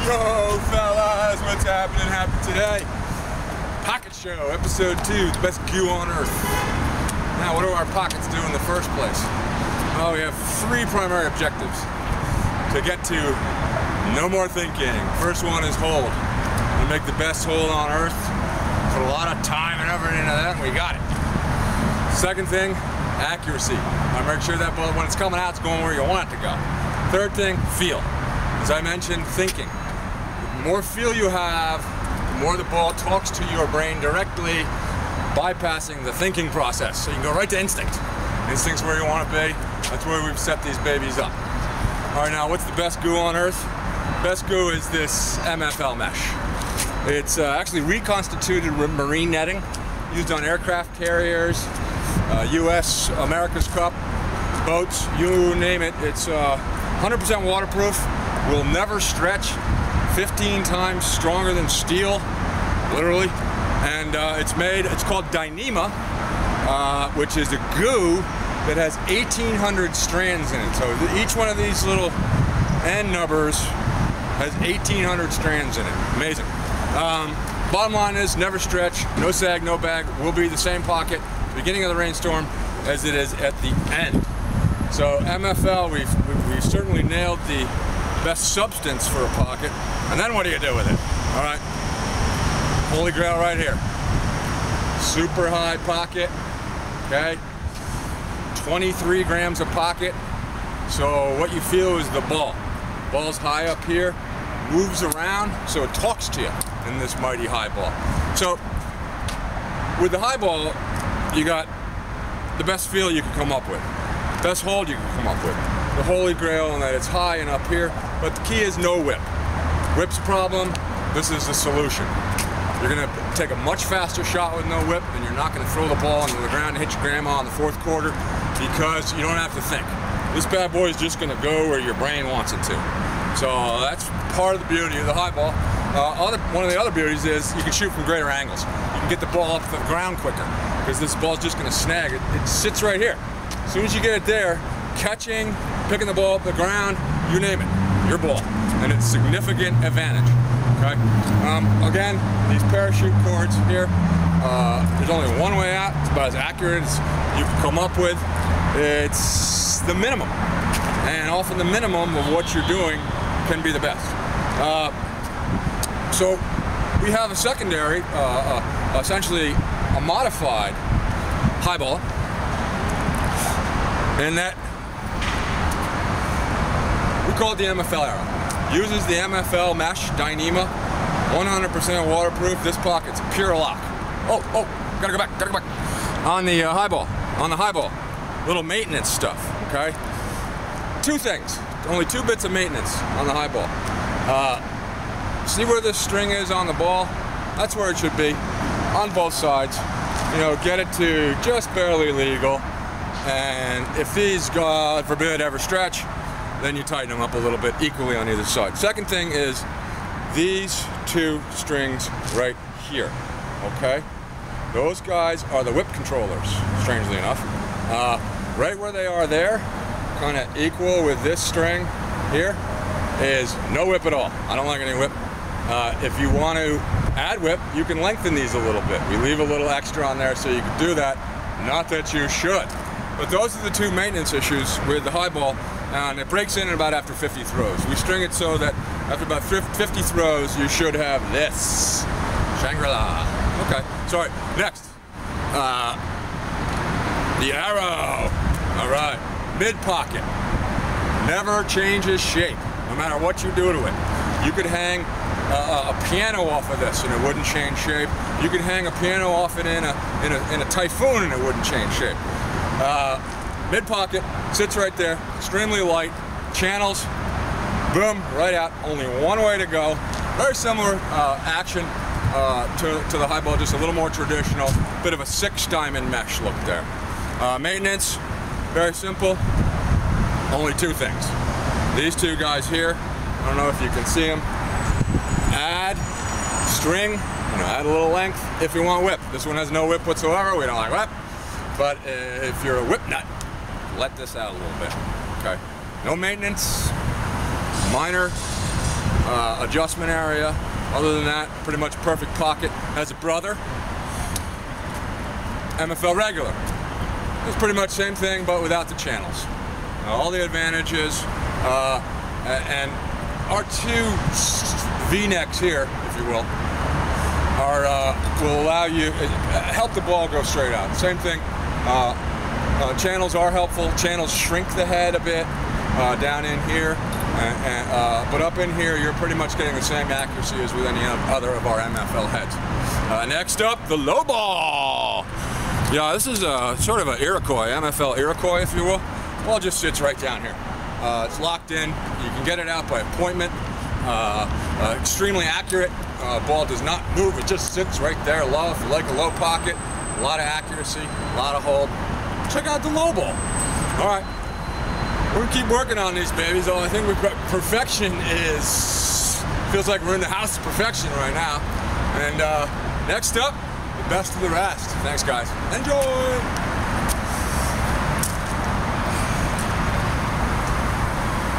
Yo, fellas, what's happening? Happy today? Pocket Show, episode 2, the best goo on earth. Now, what do our pockets do in the first place? Well, we have 3 primary objectives to get to no more thinking. First one is hold. We make the best hold on earth. Put a lot of time and effort into that, and we got it. Second thing, accuracy. I make sure that ball, when it's coming out, it's going where you want it to go. Third thing, feel. As I mentioned, thinking. The more feel you have, the more the ball talks to your brain directly, bypassing the thinking process. So you can go right to instinct. Instinct's where you want to be. That's where we've set these babies up. All right, now what's the best goo on earth? Best goo is this MFL mesh. It's actually reconstituted marine netting used on aircraft carriers, US, America's Cup, boats, you name it. It's 100% waterproof, will never stretch, 15 times stronger than steel, literally. And it's called Dyneema, which is a goo that has 1,800 strands in it. So each one of these little end nubbers has 1,800 strands in it. Amazing. Bottom line is never stretch, no sag, no bag. Will be the same pocket at the beginning of the rainstorm as it is at the end. So MFL, we've certainly nailed the best substance for a pocket. And then what do you do with it? All right, holy grail right here. Super high pocket, okay? 23 grams of pocket. So what you feel is the ball. Ball's high up here, moves around, so it talks to you in this mighty high ball. So with the high ball, you got the best feel you can come up with. Best hold you can come up with. The holy grail in that it's high and up here, but the key is no whip. Whip's a problem, this is the solution. You're gonna take a much faster shot with no whip, and you're not gonna throw the ball into the ground and hit your grandma in the 4th quarter because you don't have to think. This bad boy is just gonna go where your brain wants it to. So that's part of the beauty of the high ball. One of the other beauties is you can shoot from greater angles. You can get the ball up to the ground quicker because this ball's just gonna snag. It sits right here. As soon as you get it there, catching, picking the ball up the ground, you name it, your ball. And it's a significant advantage, okay? Again, these parachute cords here, there's only one way out. It's about as accurate as you can come up with. It's the minimum. And often the minimum of what you're doing can be the best. So we have a secondary, essentially a modified high ball. And that, we call it the MFL arrow. Uses the MFL mesh, Dyneema, 100% waterproof. This pocket's pure lock. Oh, gotta go back. On the high ball, little maintenance stuff, okay? 2 things, only 2 bits of maintenance on the high ball. See where this string is on the ball? That's where it should be, on both sides. You know, get it to just barely legal. And if these, God forbid, ever stretch, then you tighten them up a little bit equally on either side. Second thing is these 2 strings right here, okay? Those guys are the whip controllers, strangely enough. Right where they are there, kind of equal with this string here, is no whip at all. I don't like any whip. If you want to add whip, you can lengthen these a little bit. We leave a little extra on there so you can do that. Not that you should. But those are the 2 maintenance issues with the high ball, and it breaks in about after 50 throws. We string it so that after about 50 throws, you should have this. Shangri-La. Okay, sorry, next. The arrow. All right, mid-pocket. Never changes shape, no matter what you do to it. You could hang a piano off of this and it wouldn't change shape. You could hang a piano off it in a typhoon and it wouldn't change shape. Mid-pocket, sits right there, extremely light, channels, boom, right out, only one way to go. Very similar action to the high ball, just a little more traditional, bit of a 6-diamond mesh look there. Maintenance, very simple, only 2 things. These 2 guys here, I don't know if you can see them, add string, add a little length if you want whip. This one has no whip whatsoever, we don't like whip. But if you're a whip nut, let this out a little bit, okay? No maintenance, minor, adjustment area. Other than that, pretty much perfect pocket. Has a brother, MFL regular. It's pretty much same thing, but without the channels. All the advantages, and our two V-necks here, if you will, will allow you, help the ball go straight out. Same thing, channels are helpful. Channels shrink the head a bit down in here, but up in here you're pretty much getting the same accuracy as with any other of our MFL heads. Next up, the low ball. Yeah, this is sort of an Iroquois, MFL Iroquois, if you will. Ball just sits right down here. It's locked in. You can get it out by appointment. Extremely accurate. Ball does not move. It just sits right there low. If you like a low pocket, a lot of accuracy, a lot of hold. Check out the low ball. All right, we're gonna keep working on these babies. I think we've got perfection. Feels like we're in the house of perfection right now. And next up, the best of the rest. Thanks, guys. Enjoy.